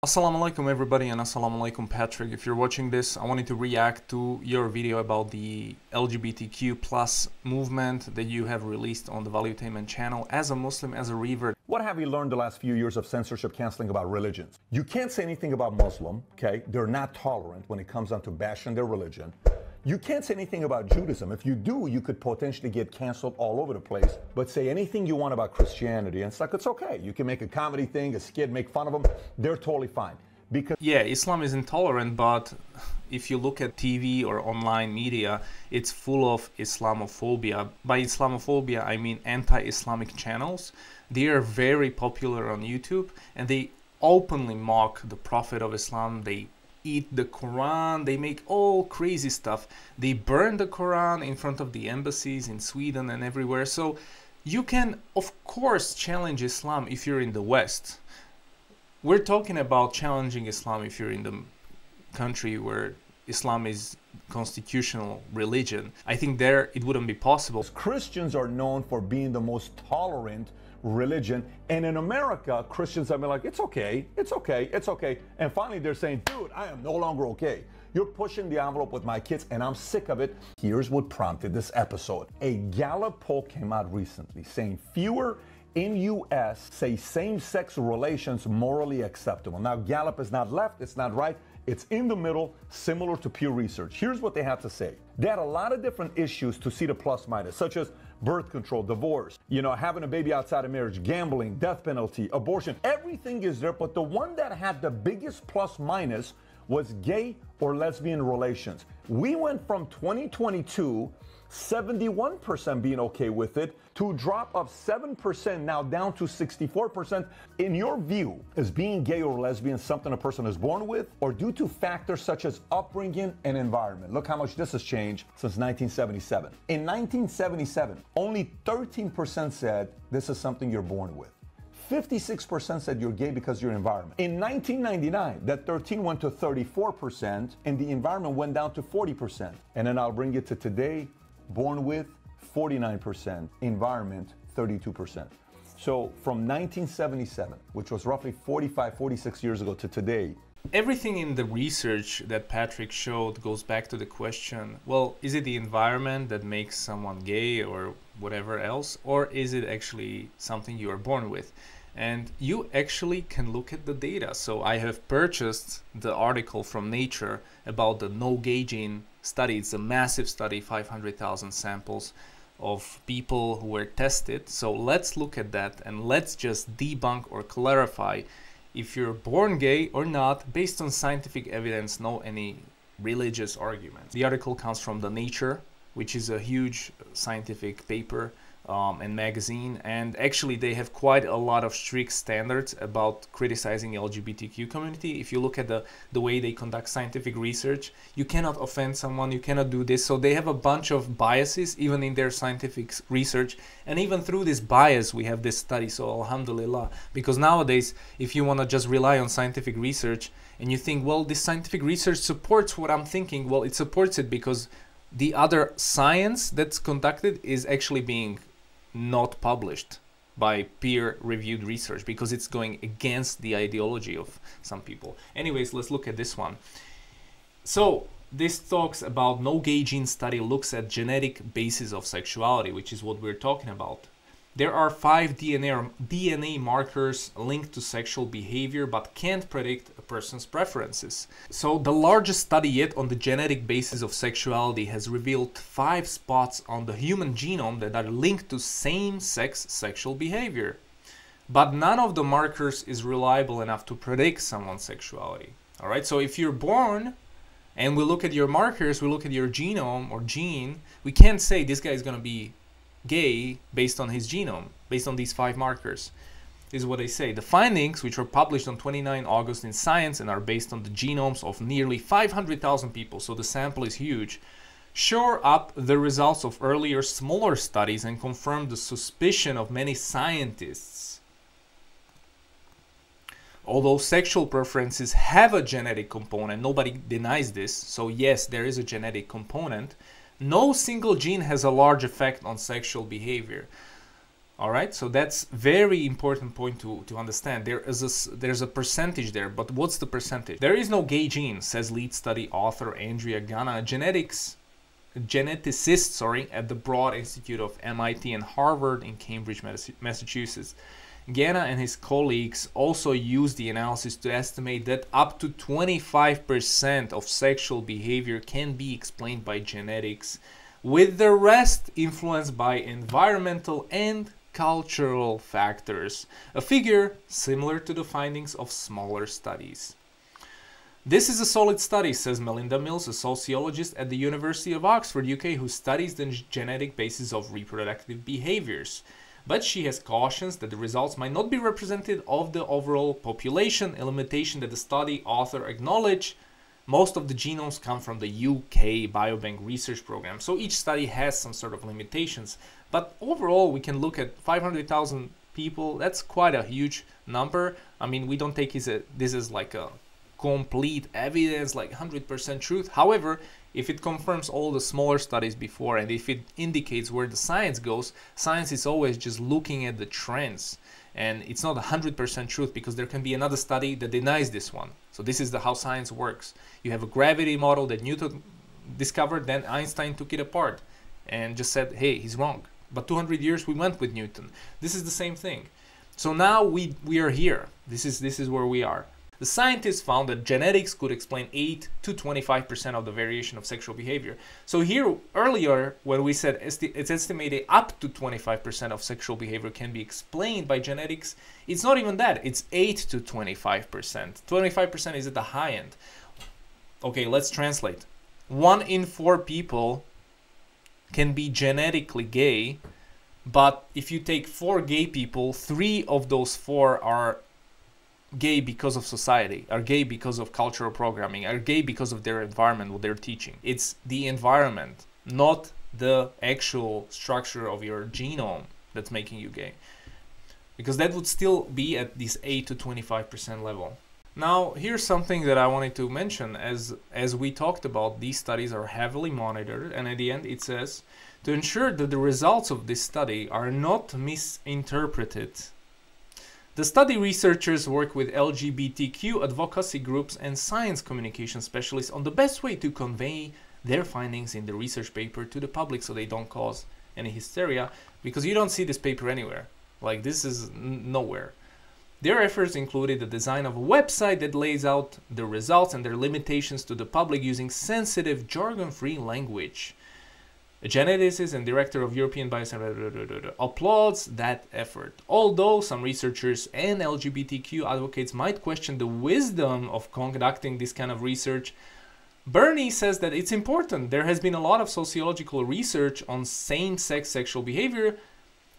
Assalamu alaikum everybody, and assalamu alaikum Patrick. If you're watching this, I wanted to react to your video about the LGBTQ plus movement that you have released on the Valuetainment channel. As a Muslim, as a revert, what have you learned the last few years of censorship canceling about religions? You can't say anything about Muslim, okay? They're not tolerant when it comes down to bashing their religion. You can't say anything about Judaism. If you do, you could potentially get canceled all over the place. But say anything you want about Christianity, and it's like, it's okay. You can make a comedy thing, a skit, make fun of them. They're totally fine. Because yeah, Islam is intolerant, but if you look at TV or online media, it's full of Islamophobia. By Islamophobia, I mean anti-Islamic channels. They are very popular on YouTube, and they openly mock the Prophet of Islam. They eat the Quran, they make all crazy stuff. They burn the Quran in front of the embassies in Sweden and everywhere. So you can, of course, challenge Islam if you're in the West. We're talking about challenging Islam if you're in the country where Islam is constitutional religion. I think there it wouldn't be possible. Christians are known for being the most tolerant religion, and in America, Christians have been like, it's okay, it's okay, it's okay. And finally they're saying, dude, I am no longer okay. You're pushing the envelope with my kids and I'm sick of it. Here's what prompted this episode. A Gallup poll came out recently saying fewer in US say same-sex relations morally acceptable. Now, Gallup is not left, it's not right, it's in the middle, similar to Pew Research. Here's what they had to say. They had a lot of different issues to see the plus minus, such as birth control, divorce, having a baby outside of marriage, gambling, death penalty, abortion. Everything is there, but the one that had the biggest plus minus was gay or lesbian relations. We went from 2022, 71% being okay with it, to drop of 7% now down to 64%. In your view, is being gay or lesbian something a person is born with, or due to factors such as upbringing and environment? Look how much this has changed since 1977. In 1977, only 13% said this is something you're born with. 56% said you're gay because of your environment. In 1999, that 13 went to 34%, and the environment went down to 40%. And then I'll bring it to today, born with 49%, environment 32%. So from 1977, which was roughly 45, 46 years ago, to today, everything in the research that Patrick showed goes back to the question, well, is it the environment that makes someone gay or whatever else, or is it actually something you are born with? And you actually can look at the data. So I have purchased the article from Nature about the no gay gene study. It's a massive study, 500,000 samples of people who were tested. So let's look at that and let's just debunk or clarify if you're born gay or not based on scientific evidence, no any religious arguments. The article comes from the Nature, which is a huge scientific paper and magazine, and actually they have quite a lot of strict standards about criticizing the LGBTQ community. If you look at the way they conduct scientific research, you cannot offend someone, you cannot do this. So they have a bunch of biases even in their scientific research, and even through this bias we have this study. So alhamdulillah, because nowadays if you want to just rely on scientific research and you think, well, this scientific research supports what I'm thinking, well, it supports it because the other science that's conducted is actually being not published by peer-reviewed research because it's going against the ideology of some people. Anyways, let's look at this one. So this talks about no gay gene study looks at genetic basis of sexuality, which is what we're talking about. There are 5 DNA markers linked to sexual behavior but can't predict a person's preferences. So the largest study yet on the genetic basis of sexuality has revealed 5 spots on the human genome that are linked to same-sex sexual behavior. But none of the markers is reliable enough to predict someone's sexuality. Alright, so if you're born and we look at your markers, we look at your genome or gene, we can't say this guy is going to be gay based on his genome, based on these 5 markers. This is what they say. The findings, which were published on 29 August in Science and are based on the genomes of nearly 500,000 people, so the sample is huge, shore up the results of earlier smaller studies and confirm the suspicion of many scientists. Although sexual preferences have a genetic component, nobody denies this, so yes, there is a genetic component, no single gene has a large effect on sexual behavior. All right, so that's very important point to understand. There's a percentage there, but what's the percentage? There is no gay gene, says lead study author Andrea Ganna, geneticist at the Broad Institute of MIT and Harvard in Cambridge, Massachusetts. Ganna and his colleagues also used the analysis to estimate that up to 25% of sexual behavior can be explained by genetics, with the rest influenced by environmental and cultural factors, a figure similar to the findings of smaller studies. This is a solid study, says Melinda Mills, a sociologist at the University of Oxford, UK, who studies the genetic basis of reproductive behaviors. But she has cautions that the results might not be representative of the overall population, a limitation that the study author acknowledged. Most of the genomes come from the UK Biobank research program, so each study has some sort of limitations. But overall, we can look at 500,000 people. That's quite a huge number. I mean, we don't take this as like a complete evidence, like 100% truth. However, if it confirms all the smaller studies before, and if it indicates where the science goes, science is always just looking at the trends. And it's not 100% truth, because there can be another study that denies this one. So this is how science works. You have a gravity model that Newton discovered, then Einstein took it apart and just said, hey, he's wrong. But 200 years we went with Newton. This is the same thing. So now we are here. This is where we are. The scientists found that genetics could explain 8 to 25% of the variation of sexual behavior. So here earlier, when we said it's estimated up to 25% of sexual behavior can be explained by genetics, it's not even that. It's 8 to 25%. 25% is at the high end. Okay, let's translate. 1 in 4 people can be genetically gay, but if you take 4 gay people, 3 of those 4 are gay because of society, are gay because of cultural programming, are gay because of their environment, what they're teaching. It's the environment, not the actual structure of your genome that's making you gay. Because that would still be at this 8 to 25% level. Now, here's something that I wanted to mention. As we talked about, these studies are heavily monitored, and at the end it says, to ensure that the results of this study are not misinterpreted, the study researchers work with LGBTQ advocacy groups and science communication specialists on the best way to convey their findings in the research paper to the public so they don't cause any hysteria, because you don't see this paper anywhere. Like, this is nowhere. Their efforts included the design of a website that lays out the results and their limitations to the public using sensitive, jargon-free language. A geneticist and director of European Bioscience applauds that effort. Although some researchers and LGBTQ advocates might question the wisdom of conducting this kind of research, Bernie says that it's important. There has been a lot of sociological research on same-sex sexual behavior.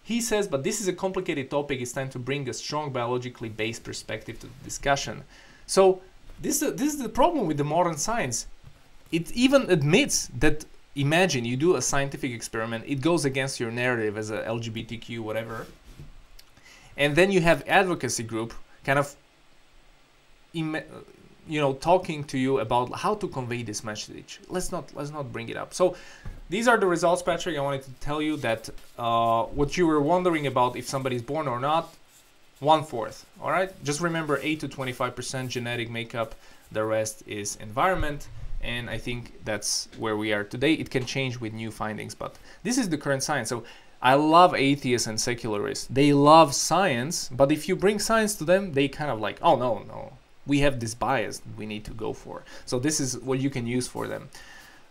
He says, but this is a complicated topic. It's time to bring a strong biologically based perspective to the discussion. So this is the problem with the modern science. It even admits that, imagine you do a scientific experiment, it goes against your narrative as a LGBTQ whatever, and then you have advocacy group kind of talking to you about how to convey this message. Let's not bring it up. So these are the results, Patrick. I wanted to tell you that what you were wondering about, if somebody's born or not, 1/4. All right, just remember 8 to 25% genetic makeup, the rest is environment. And I think that's where we are today. It can change with new findings, but this is the current science. So I love atheists and secularists. They love science, but if you bring science to them, they kind of like, oh, no, we have this bias we need to go for. So this is what you can use for them.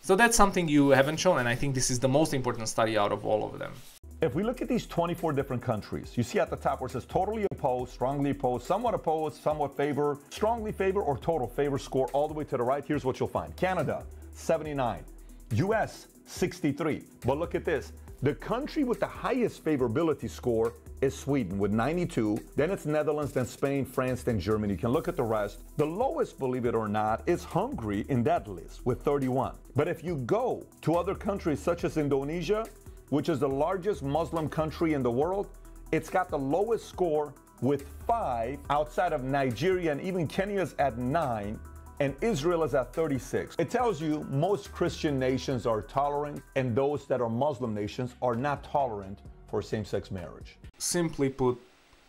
So that's something you haven't shown, and I think this is the most important study out of all of them. If we look at these 24 different countries, you see at the top where it says totally opposed, strongly opposed, somewhat favor, strongly favor, or total favor score all the way to the right. Here's what you'll find. Canada, 79. US, 63. But look at this. The country with the highest favorability score is Sweden with 92. Then it's Netherlands, then Spain, France, then Germany. You can look at the rest. The lowest, believe it or not, is Hungary in that list with 31. But if you go to other countries such as Indonesia, which is the largest Muslim country in the world, it's got the lowest score with 5, outside of Nigeria, and even Kenya's at 9, and Israel is at 36. It tells you most Christian nations are tolerant, and those that are Muslim nations are not tolerant for same-sex marriage? Simply put,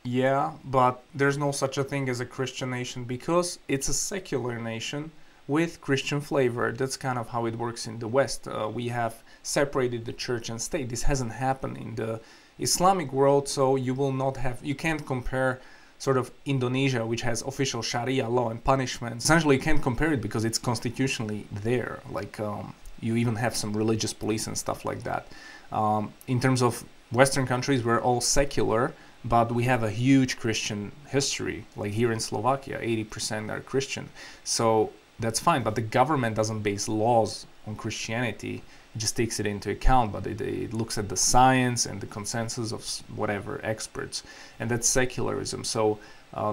yeah, but there's no such a thing as a Christian nation because it's a secular nation with Christian flavor. That's kind of how it works in the West. We have separated the church and state. This hasn't happened in the Islamic world, so you will not have, you can't compare sort of Indonesia, which has official Sharia law and punishment. Essentially, you can't compare it because it's constitutionally there. Like, you even have some religious police and stuff like that. In terms of Western countries, we're all secular, but we have a huge Christian history. Like here in Slovakia, 80% are Christian. So that's fine, but the government doesn't base laws on Christianity. It just takes it into account, but it looks at the science and the consensus of whatever experts, and that's secularism. So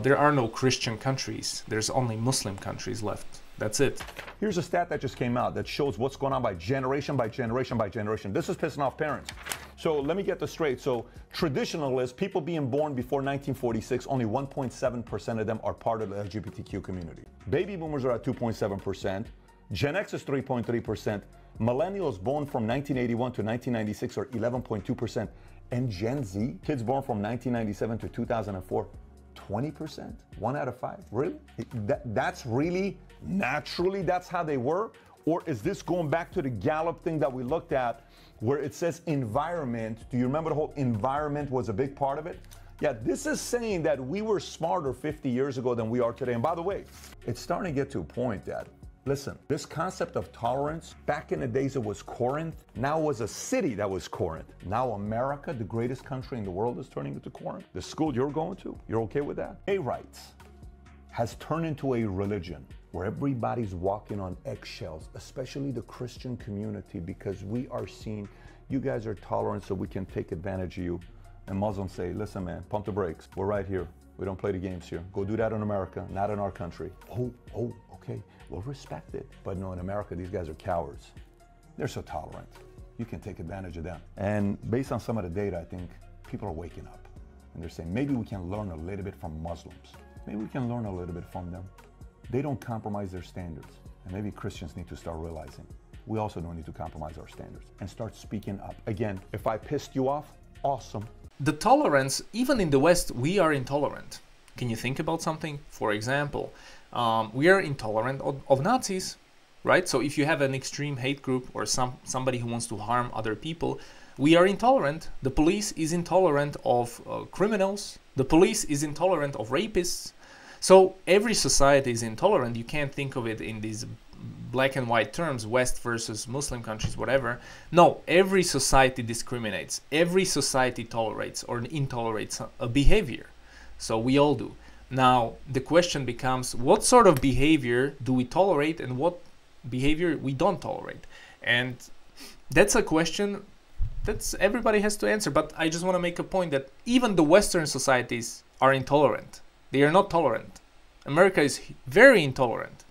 there are no Christian countries. There's only Muslim countries left. That's it. Here's a stat that just came out that shows what's going on by generation by generation by generation. This is pissing off parents. So let me get this straight. So traditionalists, people being born before 1946, only 1.7% of them are part of the LGBTQ community. Baby boomers are at 2.7%. Gen X is 3.3%. Millennials born from 1981 to 1996 are 11.2%. And Gen Z, kids born from 1997 to 2004, 20%? 1 out of 5? Really? That's really, naturally, that's how they were? Or is this going back to the Gallup thing that we looked at where it says environment? Do you remember the whole environment was a big part of it? Yeah, this is saying that we were smarter 50 years ago than we are today. And by the way, it's starting to get to a point that, listen, this concept of tolerance, back in the days it was Corinth, now it was a city that was Corinth. Now America, the greatest country in the world, is turning into Corinth. The school you're going to, you're okay with that? Gay rights has turned into a religion where everybody's walking on eggshells, especially the Christian community, because we are seen, you guys are tolerant so we can take advantage of you. And Muslims say, listen man, pump the brakes, we're right here. We don't play the games here. Go do that in America, not in our country. Oh, okay, we'll respect it. But no, in America, these guys are cowards. They're so tolerant. You can take advantage of them. And based on some of the data, I think people are waking up. And they're saying, maybe we can learn a little bit from Muslims. Maybe we can learn a little bit from them. They don't compromise their standards. And maybe Christians need to start realizing we also don't need to compromise our standards and start speaking up. Again, if I pissed you off, awesome. The tolerance, even in the West, we are intolerant. Can you think about something? For example, we are intolerant of Nazis, right? So if you have an extreme hate group or somebody who wants to harm other people, we are intolerant. The police is intolerant of criminals. The police is intolerant of rapists. So every society is intolerant. You can't think of it in these black and white terms, West versus Muslim countries, whatever. No, every society discriminates. Every society tolerates or intolerates a behavior. So we all do. Now, the question becomes, what sort of behavior do we tolerate and what behavior we don't tolerate? And that's a question that everybody has to answer. But I just want to make a point that even the Western societies are intolerant. They are not tolerant. America is very intolerant,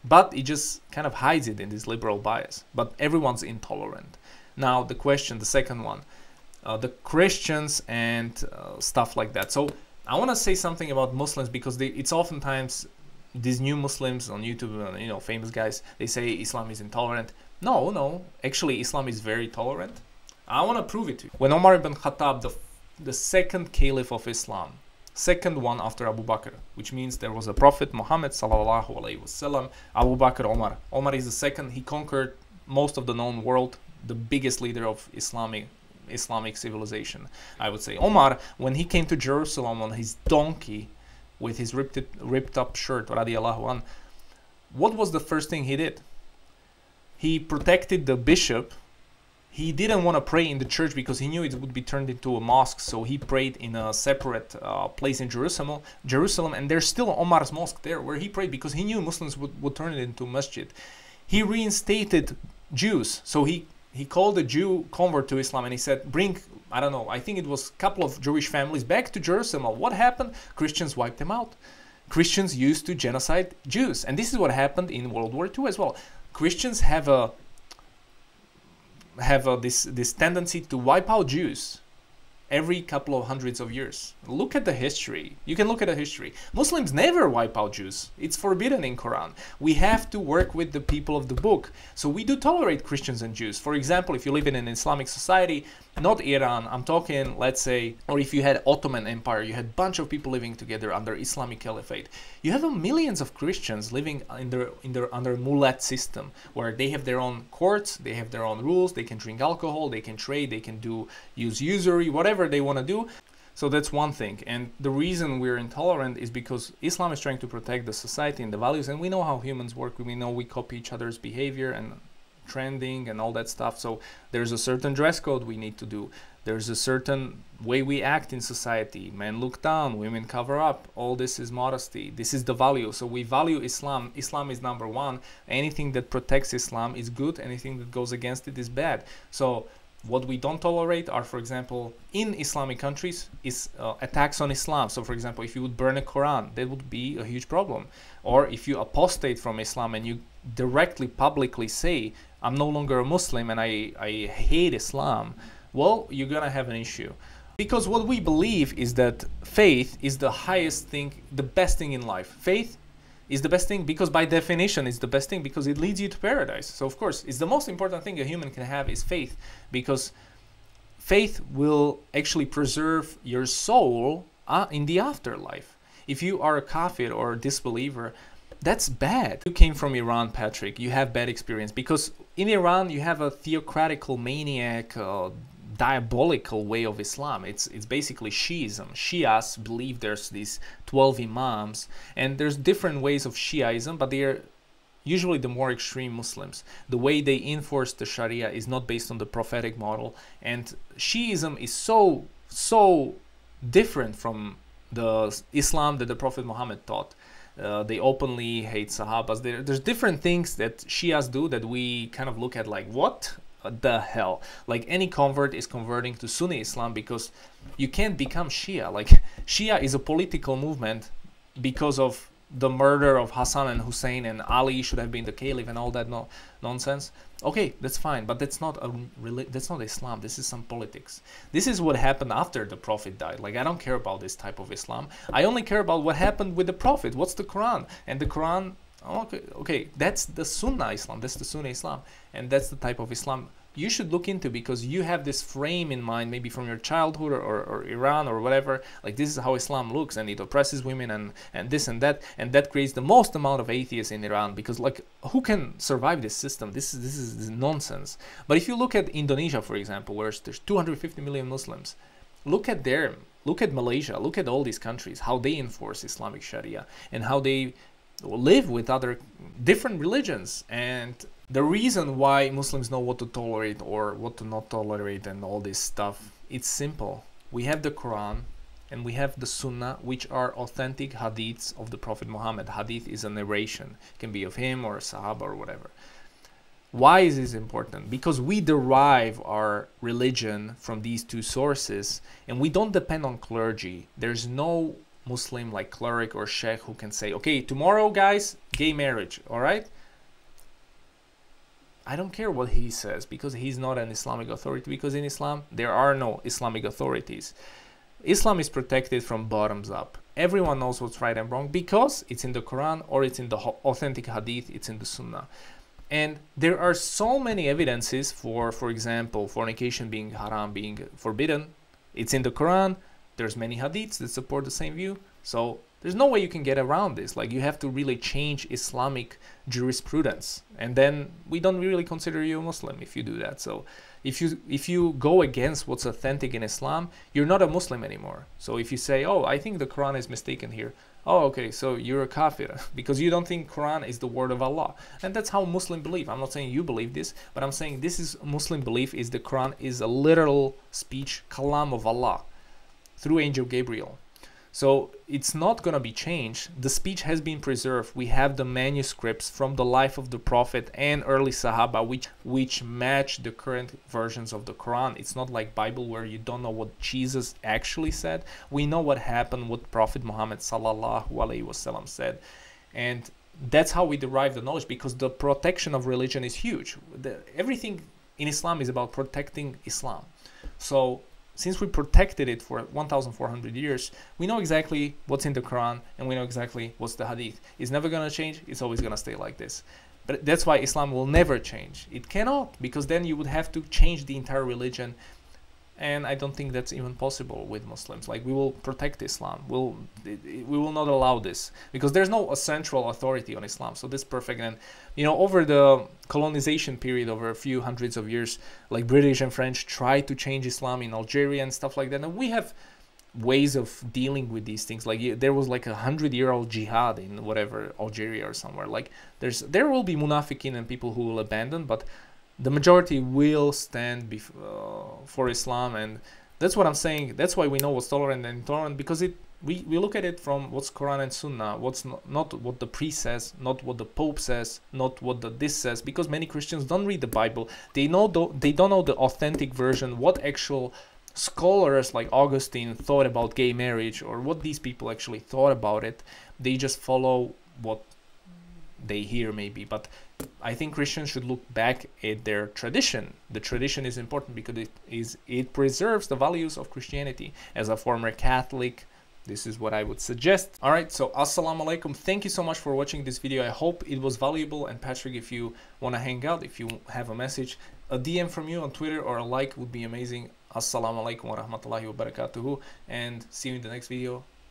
but it just kind of hides it in this liberal bias. But everyone's intolerant. Now, the question, the second one, the Christians and stuff like that. So I want to say something about Muslims because it's oftentimes these new Muslims on YouTube, famous guys, they say Islam is intolerant. No, actually Islam is very tolerant. I want to prove it to you. When Omar ibn Khattab, the second caliph of Islam, second one after Abu Bakr, which means there was a prophet Muhammad sallallahu alaihi wasallam, Abu Bakr, Omar. Omar is the second. He conquered most of the known world, the biggest leader of Islamic civilization, I would say. Omar, when he came to Jerusalem on his donkey with his ripped up shirt, radiallahu an, what was the first thing he did? He protected the bishop. He didn't want to pray in the church because he knew it would be turned into a mosque, so he prayed in a separate place in Jerusalem, and there's still Omar's mosque there where he prayed because he knew Muslims would turn it into masjid. He reinstated Jews, so he called a Jew convert to Islam and he said, bring, I don't know, I think it was a couple of Jewish families back to Jerusalem. What happened? Christians wiped them out. Christians used to genocide Jews, and this is what happened in World War II as well. Christians have this tendency to wipe out Jews every couple of hundreds of years. Look at the history. You can look at the history. Muslims never wipe out Jews. It's forbidden in Quran. We have to work with the people of the book. So we do tolerate Christians and Jews. For example, if you live in an Islamic society, not Iran, I'm talking, let's say, or if you had Ottoman Empire, you had a bunch of people living together under Islamic Caliphate. You have millions of Christians living under Mulat system, where they have their own courts, they have their own rules, they can drink alcohol, they can trade, they can use usury, whatever they want to do. So that's one thing. And the reason we're intolerant is because Islam is trying to protect the society and the values, and we know how humans work. We know we copy each other's behavior and trending and all that stuff. So there's a certain dress code we need to do. There's a certain way we act in society. Men look down, women cover up. All this is modesty. This is the value. So we value Islam. Islam is number one. Anything that protects Islam is good. Anything that goes against it is bad. So what we don't tolerate are, for example, in Islamic countries, is attacks on Islam. So, for example, if you would burn a Quran, that would be a huge problem. Or if you apostate from Islam and you directly, publicly say, I'm no longer a Muslim and I hate Islam, well, you're gonna have an issue. Because what we believe is that faith is the highest thing, the best thing in life. Faith is the best thing because by definition it's the best thing because it leads you to paradise. So of course, it's the most important thing a human can have is faith, because faith will actually preserve your soul in the afterlife. If you are a kafir or a disbeliever, that's bad. You came from Iran, Patrick, you have bad experience because in Iran you have a theocratical maniac, diabolical way of Islam. It's basically Shiism. Shias believe there's these 12 imams, and there's different ways of Shiaism, but they're usually the more extreme Muslims. The way they enforce the Sharia is not based on the prophetic model, and Shiism is so different from the Islam that the Prophet Muhammad taught. They openly hate Sahabas. There's different things that Shias do that we kind of look at like, what the hell? Like any convert is converting to Sunni Islam because you can't become Shia. Like Shia is a political movement because of the murder of Hassan and Hussein, and Ali should have been the caliph and all that nonsense. Okay, that's fine, but that's not Islam. This is some politics. This is what happened after the Prophet died. Like I don't care about this type of Islam. I only care about what happened with the Prophet. What's the Quran? And the Quran, okay, that's the Sunnah Islam. That's the Sunni Islam, and that's the type of Islam you should look into, because you have this frame in mind, maybe from your childhood or Iran or whatever, like this is how Islam looks and it oppresses women and this and that creates the most amount of atheists in Iran, because like who can survive this system? This is nonsense. But if you look at Indonesia, for example, where there's 250 million Muslims, look at them, look at Malaysia, look at all these countries, how they enforce Islamic Sharia and how they live with other different religions. And the reason why Muslims know what to tolerate or what to not tolerate and all this stuff, it's simple. We have the Quran and we have the Sunnah, which are authentic hadiths of the Prophet Muhammad. Hadith is a narration. It can be of him or a Sahaba or whatever. Why is this important? Because we derive our religion from these two sources and we don't depend on clergy. There's no Muslim like cleric or sheikh who can say, okay, tomorrow guys, gay marriage, all right? I don't care what he says, because he's not an Islamic authority, because in Islam there are no Islamic authorities. Islam is protected from bottoms up. Everyone knows what's right and wrong because it's in the Quran or it's in the authentic hadith, it's in the Sunnah. And there are so many evidences for example, fornication being haram, being forbidden. It's in the Quran. There's many hadiths that support the same view. So there's no way you can get around this. Like you have to really change Islamic jurisprudence, and then we don't really consider you a Muslim if you do that. So if you go against what's authentic in Islam, you're not a Muslim anymore. So if you say, oh, I think the Quran is mistaken here, oh, okay, so you're a kafir because you don't think Quran is the word of Allah. And that's how Muslim believe. I'm not saying you believe this, but I'm saying this is Muslim belief, is the Quran is a literal speech, kalam of Allah through Angel Gabriel. So it's not going to be changed. The speech has been preserved. We have the manuscripts from the life of the Prophet and early Sahaba which match the current versions of the Quran. It's not like Bible where you don't know what Jesus actually said. We know what happened, what Prophet Muhammad sallallahu alaihi wasallam said. And that's how we derive the knowledge, because the protection of religion is huge. Everything in Islam is about protecting Islam. So since we protected it for 1,400 years, we know exactly what's in the Quran and we know exactly what's the Hadith. It's never going to change. It's always going to stay like this. But that's why Islam will never change. It cannot, because then you would have to change the entire religion. And I don't think that's even possible with Muslims. Like, we will protect Islam. We will not allow this, because there's no central authority on Islam. So this is perfect. And, you know, over the colonization period, over a few hundreds of years, like British and French tried to change Islam in Algeria and stuff like that. And we have ways of dealing with these things. Like, there was like 100-year-old jihad in whatever, Algeria or somewhere. Like, there will be munafiqin and people who will abandon, but the majority will stand for Islam. And that's what I'm saying. That's why we know what's tolerant and intolerant, because we look at it from what's Quran and Sunnah, what's not what the priest says, not what the Pope says, not what this says, because many Christians don't read the Bible. They don't know the authentic version, what actual scholars like Augustine thought about gay marriage, or what these people actually thought about it. They just follow what they hear, maybe. But I think Christians should look back at their tradition. The tradition is important because it preserves the values of Christianity. As a former Catholic, this is what I would suggest. All right, so assalamu alaikum. Thank you so much for watching this video. I hope it was valuable. And Patrick, if you want to hang out, if you have a message, a DM from you on Twitter or a like would be amazing. Assalamu alaikum wa rahmatullahi wa barakatuhu, and see you in the next video.